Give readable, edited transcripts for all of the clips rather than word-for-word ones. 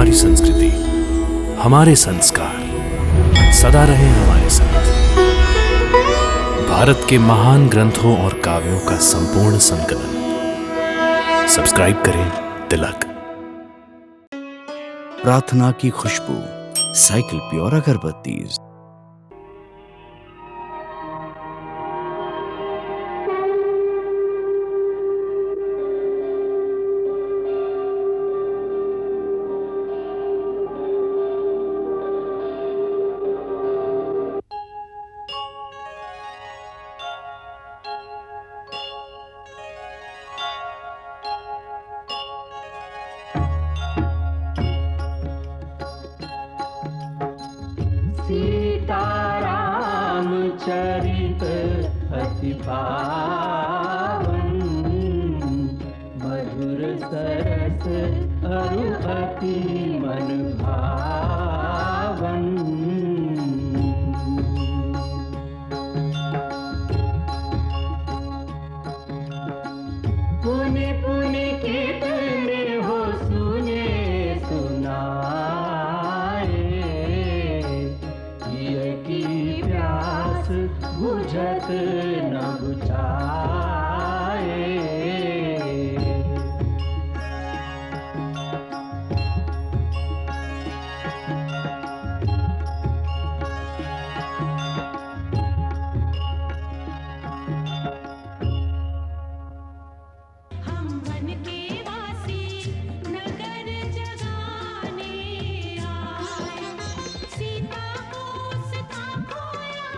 हमारी संस्कृति, हमारे संस्कार सदा रहे हमारे साथ। भारत के महान ग्रंथों और काव्यों का संपूर्ण संकलन। सब्सक्राइब करें तिलक। प्रार्थना की खुशबू, साइकिल प्योर अगरबत्ती। सीताराम चरित अति पावन, मधुर सरस अरु अति मन भावन। पुनि पुनि कितने हो सुने सुनाए, की प्यास बुझत न बुझाए। हम वन के वासी नगर जगाने आए, सीता को सता खोया,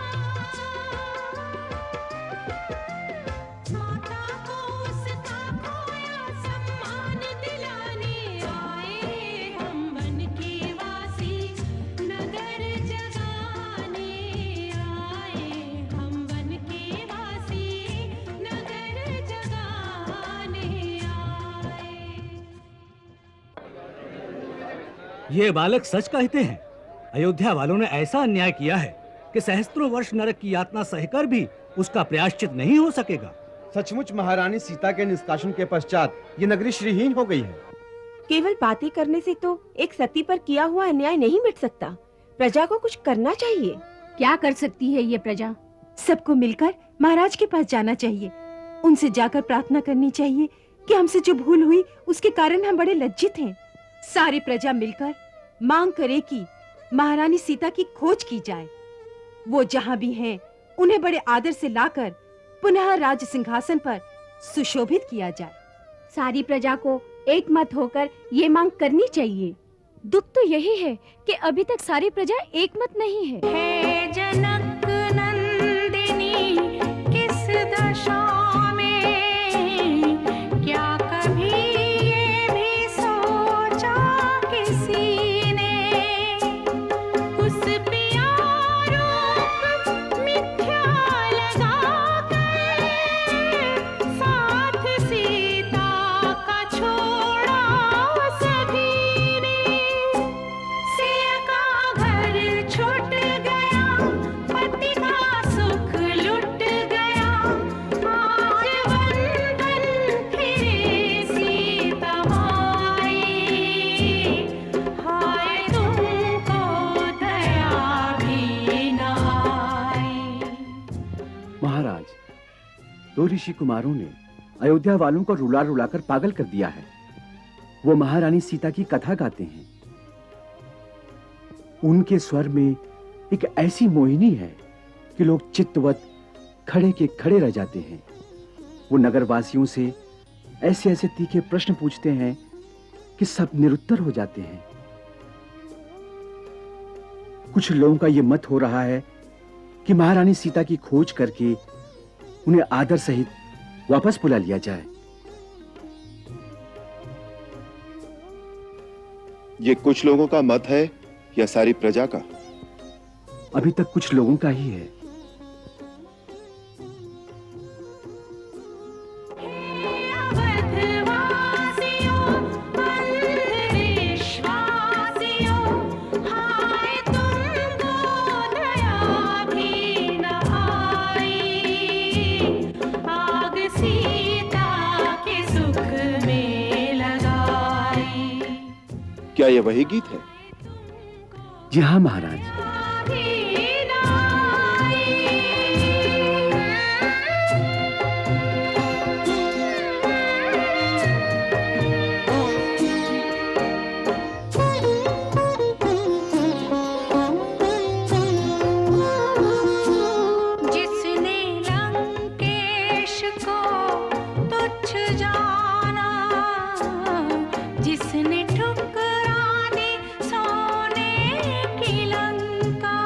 माता को सता खोया, सम्मान दिलाने आए। हम वन के वासी नगर जगाने आए, हम वन के वासी नगर जगाने आए। ये बालक सच कहते हैं। अयोध्या वालों ने ऐसा अन्याय किया है कि सहस्त्रों वर्ष नरक की यातना सहकर भी उसका प्रायश्चित नहीं हो सकेगा। सचमुच महारानी सीता के निष्कासन के पश्चात ये नगरी श्रीहीन हो गई है। केवल बातें करने से तो एक सती पर किया हुआ अन्याय नहीं मिट सकता। प्रजा को कुछ करना चाहिए। क्या कर सकती है ये प्रजा? सबको मिलकर महाराज के पास जाना चाहिए। उनसे जाकर प्रार्थना करनी चाहिए कि हमसे जो भूल हुई उसके कारण हम बड़े लज्जित हैं। सारी प्रजा मिलकर मांग करे कि महारानी सीता की खोज की जाए। वो जहाँ भी हैं, उन्हें बड़े आदर से लाकर पुनः राज सिंहासन पर सुशोभित किया जाए। सारी प्रजा को एक मत होकर ये मांग करनी चाहिए। दुख तो यही है कि अभी तक सारी प्रजा एक मत नहीं है। हे जनक नंदिनी किस दशा में, क्या कभी ये भी सोचा किसी ने, उस पिया रूप मिथ्या लगा कर, साथ सीता का छोड़ा सभी ने। सिया का घर छूट गया, पति का सुख लुट गया, आज वंदन फिरे सीता माई, हाय तुमको दया भी न आई। महाराज, दो ऋषि कुमारों ने अयोध्या वालों को रुला रुलाकर पागल कर दिया है। वो महारानी सीता की कथा गाते हैं। उनके स्वर में एक ऐसी मोहिनी है कि लोग चित्तवत खड़े के खड़े रह जाते हैं। वो नगरवासियों से ऐसे ऐसे तीखे प्रश्न पूछते हैं कि सब निरुत्तर हो जाते हैं। कुछ लोगों का यह मत हो रहा है कि महारानी सीता की खोज करके उन्हें आदर सहित वापस बुला लिया जाए। ये कुछ लोगों का मत है या सारी प्रजा का? अभी तक कुछ लोगों का ही है। अवधवासियों, अंधविश्वासियों, हाय तुमको दया भी न आई, आग सीता के सुख में लगाई। क्या ये वही गीत है? जी हाँ महाराज। जिसने लंकेश को तुच्छ जाना, जिसने ठुकरा दी सोने की लंका,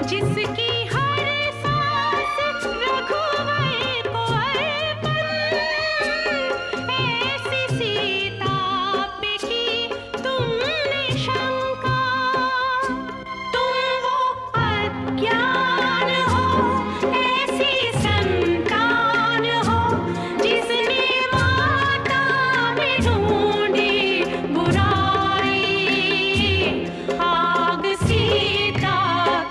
जिसकी हर सांस रघुवर को अर्पण, ऐसी सीता पे की तुमने शंका। तुम वो अज्ञान हो, ऐसी संतान हो, जिसने माता में ढूंढी बुराई, आग सीता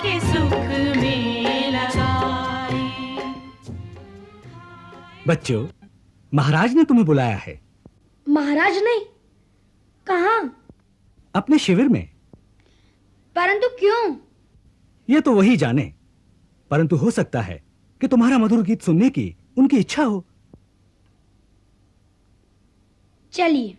के सुख में लगाई। बच्चों, महाराज ने तुम्हें बुलाया है। महाराज नहीं, कहाँ? अपने शिविर में। परंतु क्यों? ये तो वही जाने, परंतु हो सकता है कि तुम्हारा मधुर गीत सुनने की उनकी इच्छा हो। चलिए।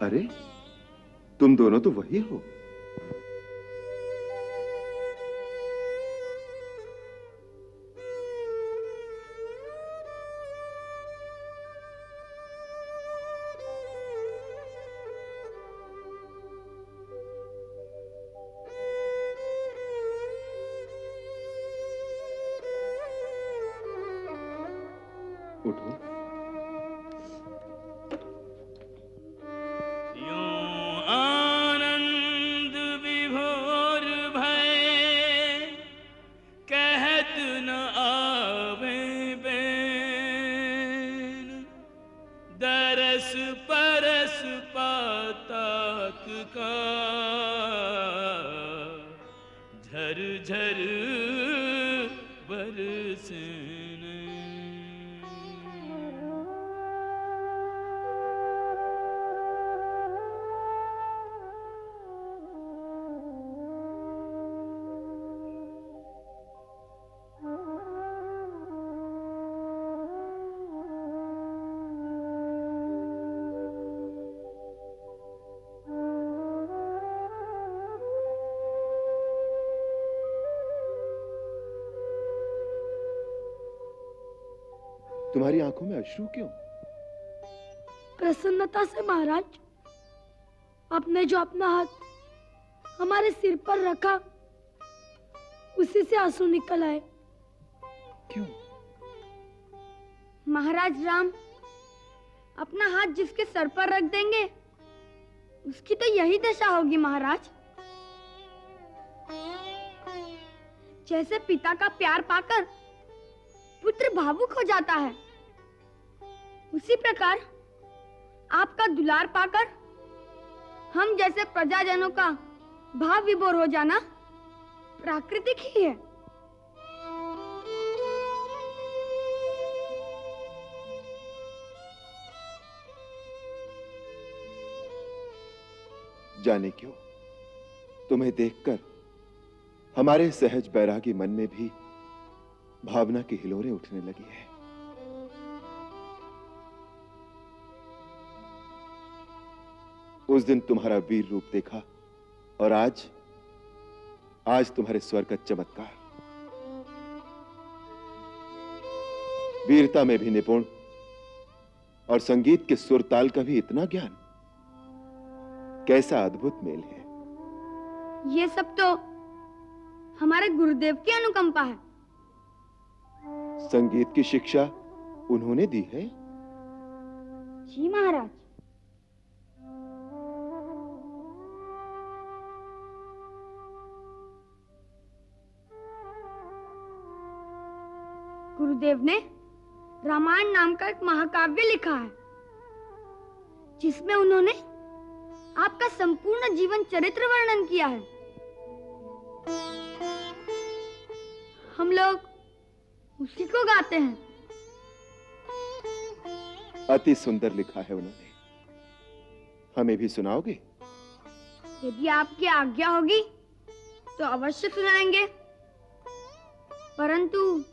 अरे तुम दोनों तो वही हो। उठो। आनंद विभोर भय कहत न आवे बैन, दरस परस पातात का झर झर बरसे। तुम्हारी आंखों में अश्रु क्यों? प्रसन्नता से महाराज। आपने जो अपना हाथ हमारे सिर पर रखा, उसी से आंसू निकल आए। क्यों? महाराज राम अपना हाथ जिसके सर पर रख देंगे, उसकी तो यही दशा होगी महाराज। जैसे पिता का प्यार पाकर पुत्र भावुक हो जाता है, उसी प्रकार आपका दुलार पाकर हम जैसे प्रजाजनों का भाव विभोर हो जाना प्राकृतिक ही है। जाने क्यों तुम्हें देखकर हमारे सहज बैरागी मन में भी भावना की हिलोरें उठने लगी है। उस दिन तुम्हारा वीर रूप देखा और आज तुम्हारे स्वर का चमत्कार। वीरता में भी निपुण और संगीत के सुर ताल का भी इतना ज्ञान, कैसा अद्भुत मेल है। ये सब तो हमारे गुरुदेव की अनुकंपा है। संगीत की शिक्षा उन्होंने दी है? जी महाराज। गुरुदेव ने रामायण नाम का एक महाकाव्य लिखा है, जिसमें उन्होंने आपका संपूर्ण जीवन चरित्र वर्णन किया है। हम लोग उसी को गाते हैं। अति सुंदर लिखा है उन्होंने। हमें भी सुनाओगे? यदि आपकी आज्ञा होगी तो अवश्य सुनाएंगे, परंतु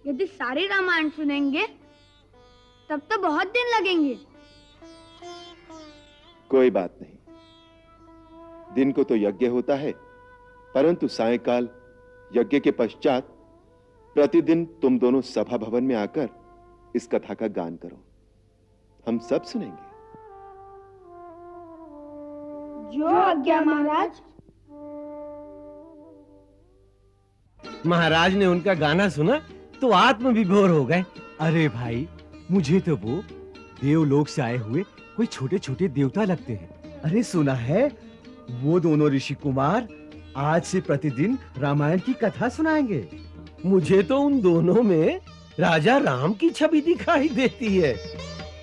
यदि सारी रामायण सुनेंगे तब तो बहुत दिन लगेंगे। कोई बात नहीं, दिन को तो यज्ञ होता है, परंतु सायंकाल यज्ञ के पश्चात प्रतिदिन तुम दोनों सभा भवन में आकर इस कथा का गान करो, हम सब सुनेंगे। जो आज्ञा महाराज। महाराज ने उनका गाना सुना तो आत्म विभोर हो गए। अरे भाई, मुझे तो वो देवलोक से आए हुए कोई छोटे छोटे देवता लगते हैं। अरे सुना है, वो दोनों ऋषि कुमार आज से प्रतिदिन रामायण की कथा सुनाएंगे। मुझे तो उन दोनों में राजा राम की छवि दिखाई देती है,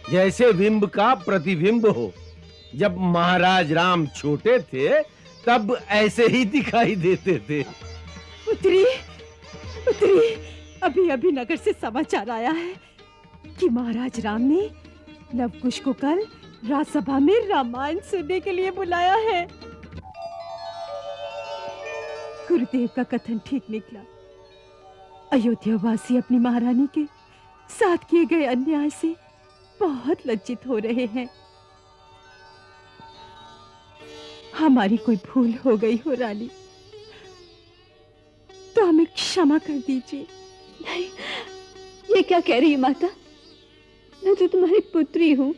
जैसे बिंब का प्रतिबिंब हो। जब महाराज राम छोटे थे तब ऐसे ही दिखाई देते थे। पुत्री, पुत्री, अभी अभी नगर से समाचार आया है कि महाराज राम ने लवकुश को कल राजसभा में रामायण सुनने के लिए बुलाया है। गुरुदेव का कथन ठीक निकला। अयोध्या वासी अपनी महारानी के साथ किए गए अन्याय से बहुत लज्जित हो रहे हैं। हमारी कोई भूल हो गई हो रानी, तो हमें क्षमा कर दीजिए। नहीं, ये क्या कह रही है माता? मैं तो तुम्हारी पुत्री हूँ।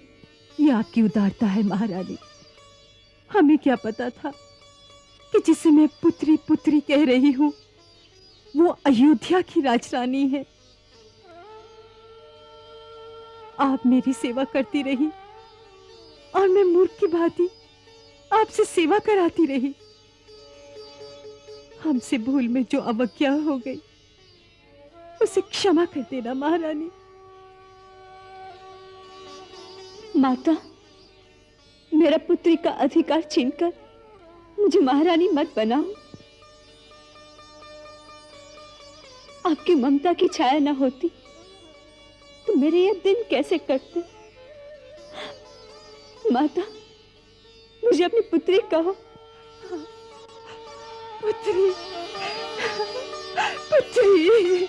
ये आपकी उदारता है महारानी। हमें क्या पता था कि जिसे मैं पुत्री पुत्री कह रही हूँ वो अयोध्या की राजरानी है। आप मेरी सेवा करती रही और मैं मूर्ख की भांति आपसे सेवा कराती रही। हमसे भूल में जो अवज्ञा हो गई उसे क्षमा कर देना महारानी। माता, मेरा पुत्री का अधिकार छीनकर मुझे महारानी मत बनाओ। आपकी ममता की छाया न होती तो मेरे ये दिन कैसे कटते। माता, मुझे अपनी पुत्री कहो। पुत्री, पुत्री।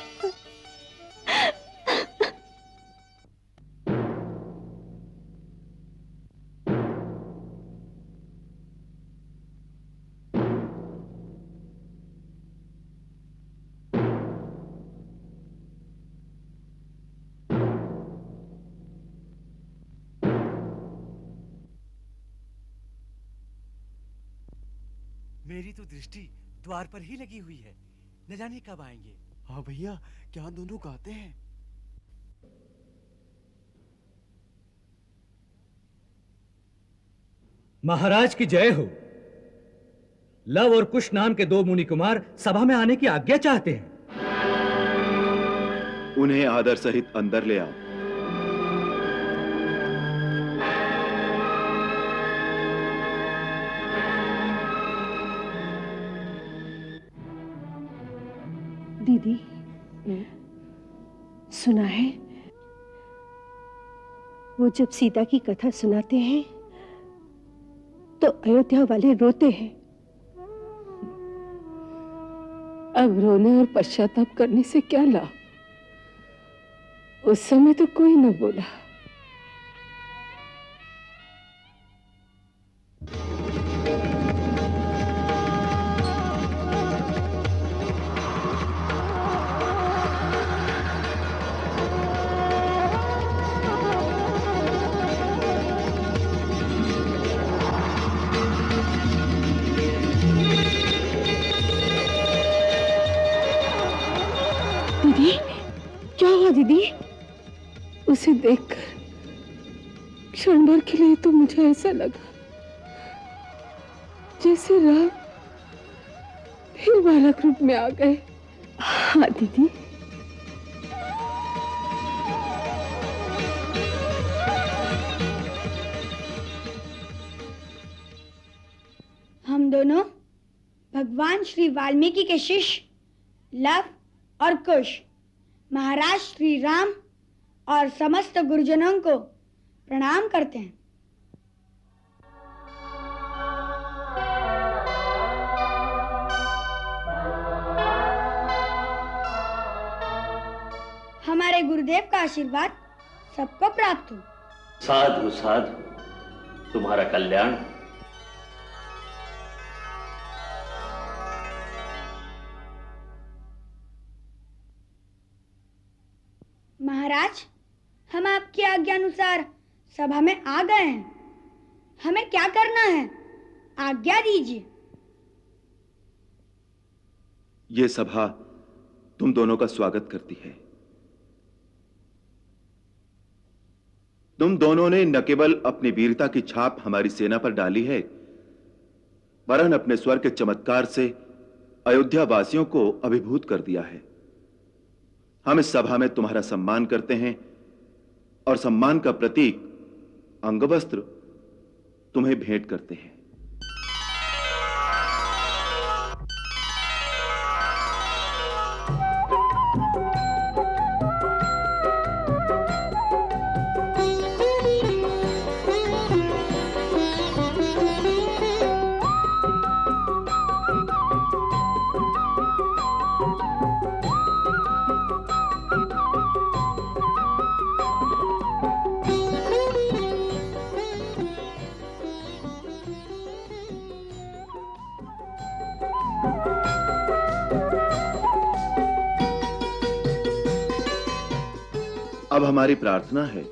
मेरी तो दृष्टि द्वार पर ही लगी हुई है, न जाने कब आएंगे। हाँ भैया, क्या दोनों गाते हैं? महाराज की जय हो। लव और कुश नाम के दो मुनि कुमार सभा में आने की आज्ञा चाहते हैं। उन्हें आदर सहित अंदर ले आओ। दीदी, सुना है वो जब सीता की कथा सुनाते हैं तो अयोध्या वाले रोते हैं। अब रोने और पश्चाताप करने से क्या लाभ? उस समय तो कोई न बोला। दीदी, क्या हुआ दीदी? उसे देखकर क्षण भर के लिए तो मुझे ऐसा लगा जैसे राम फिर बालक रूप में आ गए। हाँ दीदी, हम दोनों भगवान श्री वाल्मीकि के शिष्य लव और कुश महाराज श्री राम और समस्त गुरुजनों को प्रणाम करते हैं। हमारे गुरुदेव का आशीर्वाद सबको प्राप्त हो। साधु साधु, तुम्हारा कल्याण। महाराज, हम आपकी आज्ञा अनुसार सभा में आ गए हैं। हमें क्या करना है, आज्ञा दीजिए। ये सभा तुम दोनों का स्वागत करती है। तुम दोनों ने न केवल अपनी वीरता की छाप हमारी सेना पर डाली है, वरन अपने स्वर के चमत्कार से अयोध्या वासियों को अभिभूत कर दिया है। हम इस सभा में तुम्हारा सम्मान करते हैं और सम्मान का प्रतीक अंगवस्त्र तुम्हें भेंट करते हैं। अब हमारी प्रार्थना है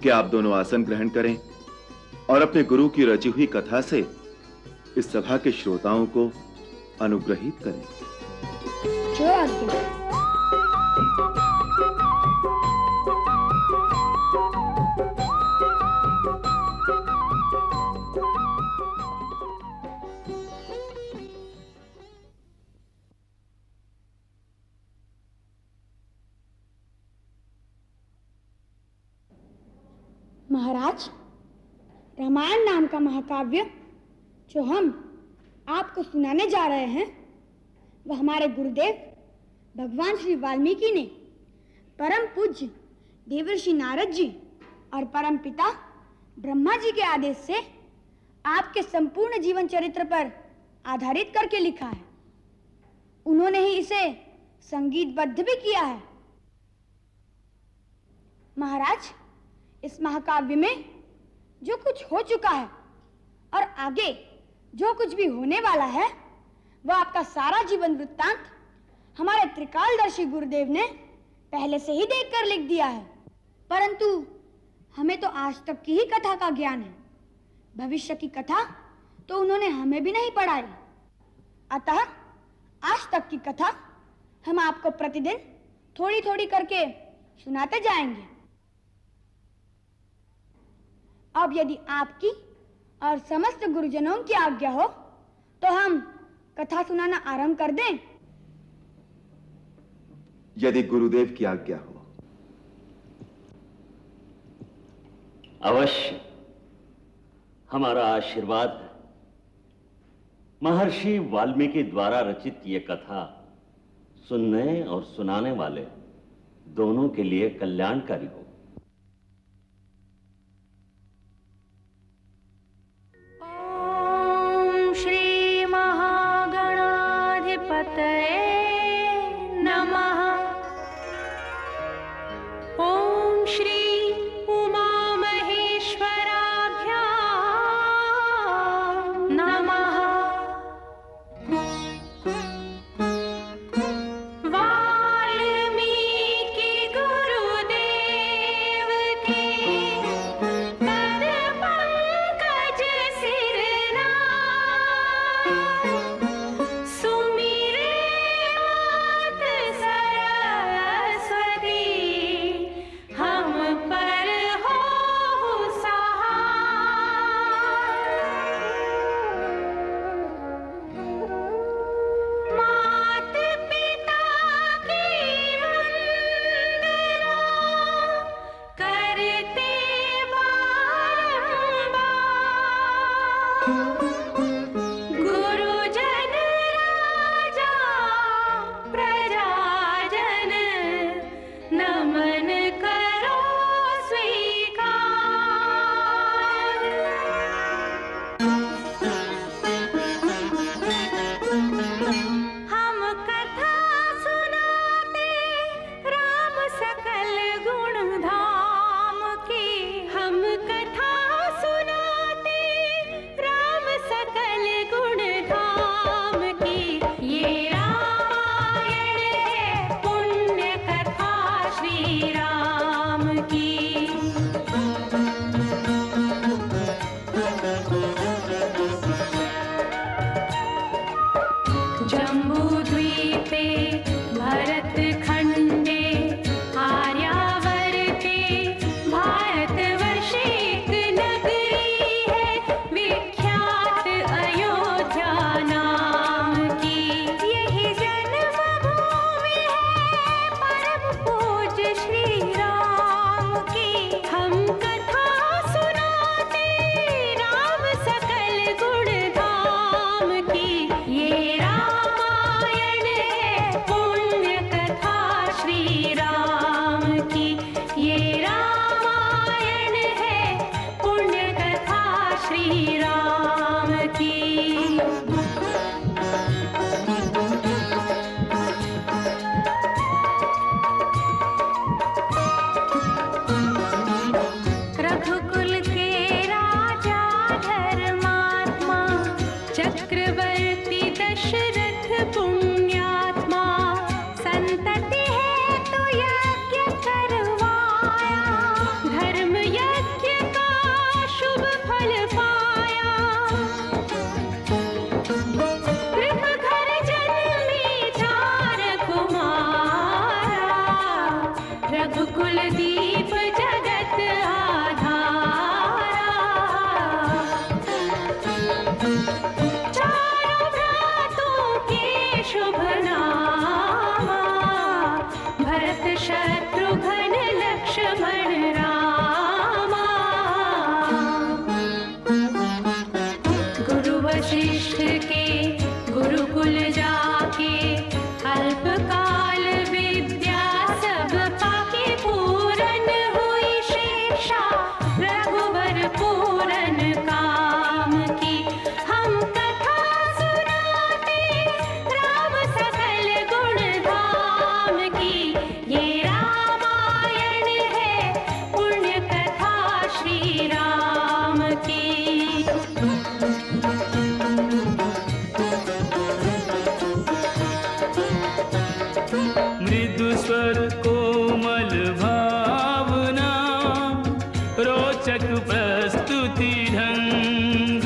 कि आप दोनों आसन ग्रहण करें और अपने गुरु की रची हुई कथा से इस सभा के श्रोताओं को अनुग्रहित करें। जो आज्ञा। महाराज, रामायण नाम का महाकाव्य जो हम आपको सुनाने जा रहे हैं, वह हमारे गुरुदेव भगवान श्री वाल्मीकि ने परम पूज्य देवर्षि नारद जी और परम पिता ब्रह्मा जी के आदेश से आपके संपूर्ण जीवन चरित्र पर आधारित करके लिखा है। उन्होंने ही इसे संगीतबद्ध भी किया है। महाराज, इस महाकाव्य में जो कुछ हो चुका है और आगे जो कुछ भी होने वाला है, वह आपका सारा जीवन वृत्तांत हमारे त्रिकालदर्शी गुरुदेव ने पहले से ही देखकर लिख दिया है। परंतु हमें तो आज तक की ही कथा का ज्ञान है, भविष्य की कथा तो उन्होंने हमें भी नहीं पढ़ाई। अतः आज तक की कथा हम आपको प्रतिदिन थोड़ी थोड़ी करके सुनाते जाएंगे। अब यदि आपकी और समस्त गुरुजनों की आज्ञा हो तो हम कथा सुनाना आरंभ कर दें। यदि गुरुदेव की आज्ञा हो। अवश्य, हमारा आशीर्वाद है। महर्षि वाल्मीकि द्वारा रचित ये कथा सुनने और सुनाने वाले दोनों के लिए कल्याणकारी हो। श्री महागणाधिपतये नमः। ओम श्री उमा महेश्वराभ्यां नमः। वाल्मीकि गुरुदेव राम की। जम्बूद्वीपे भरत खंडे आर्यावर्ते भारतवर्षे एक नगरी है विख्यात अयोध्या नाम की। यही जन्मभूमि है परम पूज्य श्री राम की। हम कथा सुनाते राम सकल गुण धाम की। ये रामायण है पुण्य कथा श्री राम की। ये रामायण है पुण्य कथा श्री राम की। रघुकुल के राजा धर्मात्मा चक्रवर्ती दशरथ पुण्यात्मा। संतति है तो यज्ञ करवाया धर्म यज्ञ का शुभ फल पाया। कृप घर जन्मे चार कुमारा रघुकुल दीप जगत आधारा। चारों भ्रातों के शुभ नामा भरत शत्रुघ्न लक्ष्मण रामा। गुरु वशिष्ठ के गुरुकुल जाके अल्पकाल विद्या सब पाके पूरन हुई शिक्षा रघुवर पूरन काम की। हम कथा सुनाते राम सकल गुण धाम की। ये रामायण है पुण्य कथा श्री राम की। मृदु स्वर कोमल भावना रोचक प्रस्तुति ढंग।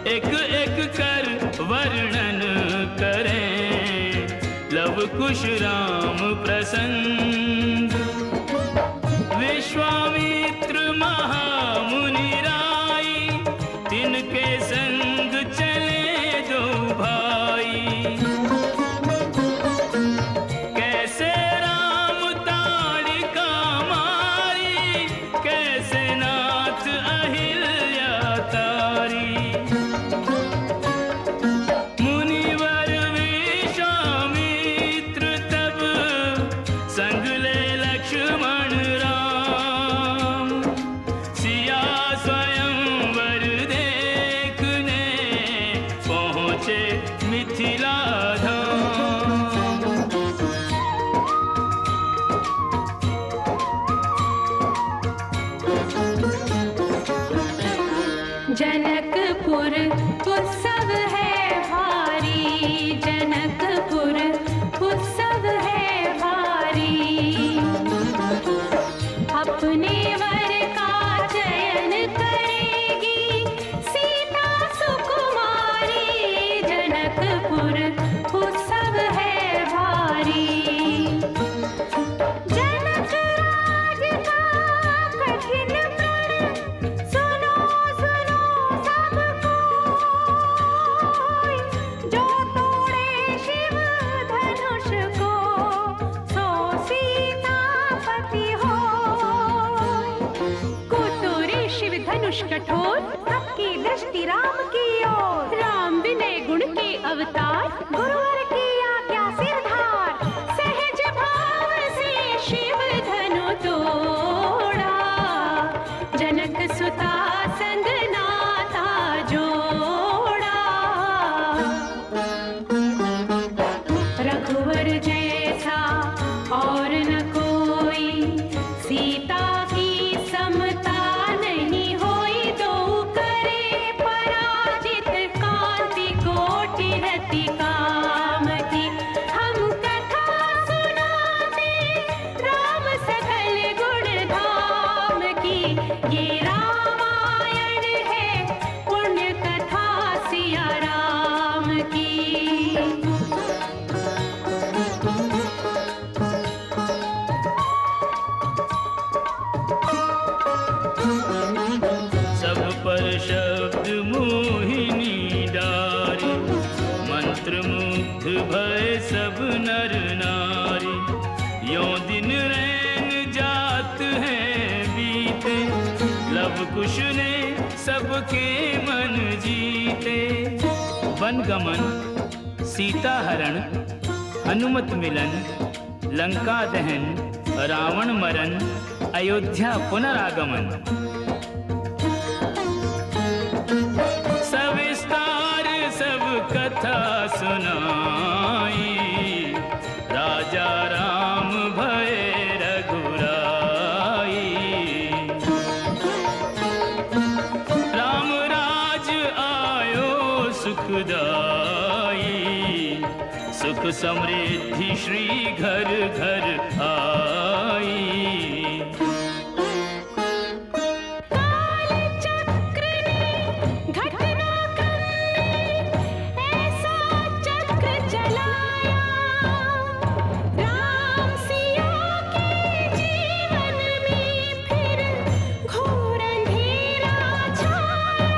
एक एक कर वर्णन करें लव कुश राम प्रसंग। विश्वामित्र महामुनि राई तिनके संग चले दो भाई। कैसे राम ताड़िका मारी कैसे नाथ अहिल्या तारी। मुनिवर विश्वामित्र तब संग ले लक्ष्मण राम। सिया स्वयंवर देखने पहुँचे मिथिला धाम। जनकपुर उत्सव है भारी। जनकपुर उत्सव है भारी। अपने वर का चयन करेगी सीता सुकुमारी। जनकपुर उत्सव है भारी। जनक राज का कठिन प्रण सुनो सुनो सब कोई। जो तोड़े शिव धनुष को सो सीतापति होय। कुतुरे शिव धनुष कठोर सबकी दृष्टि राम की ओर। राम विनय गुण के अवतार गुरुवर की आज्ञा सिरधार। सहज भाव से शिव धनु तोड़ा जनक सुता संग नाता जोड़ा। रघुवर जैसा और न कोई सीता की समता नहीं होई। दो करे पराजित कांति कोटि रति काम दिन रैन जात हैं बीते, लव कुश ने सबके मन जीते। वन गमन, सीता हरण, हनुमत मिलन, लंका दहन, रावण मरण, अयोध्या पुनरागमन। सविस्तार सब कथा सुनाई, राजा राम भय रघुराई। राम राज आयो सुखदाई, सुख समृद्धि श्री घर घर आई। काल चक्र ने घटना करने ऐसा चक्र चलाया, राम सिया के जीवन में फिर घोर अंधेरा छाया।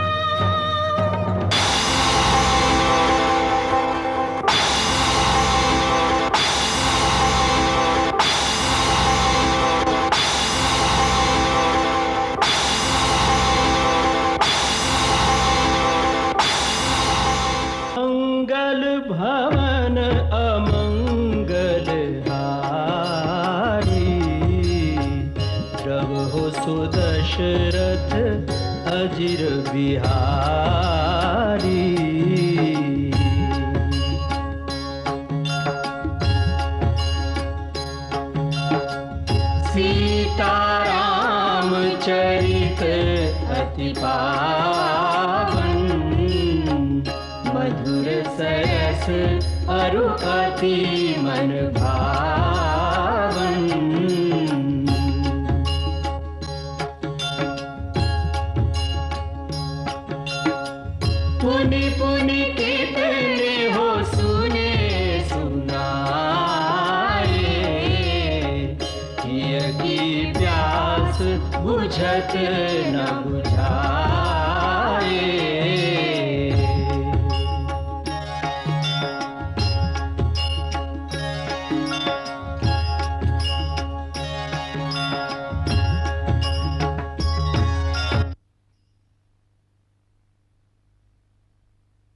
मंगल भवन अमंगल हारी, जब हो सुदशरथ अजिर बिहारी। सीताराम चरित अति पावन, मधुर सरस अरु अति मन भावन। पुनि पुनि कितने हो सुने सुनाए, किय की प्यास बुझत न बुझाए।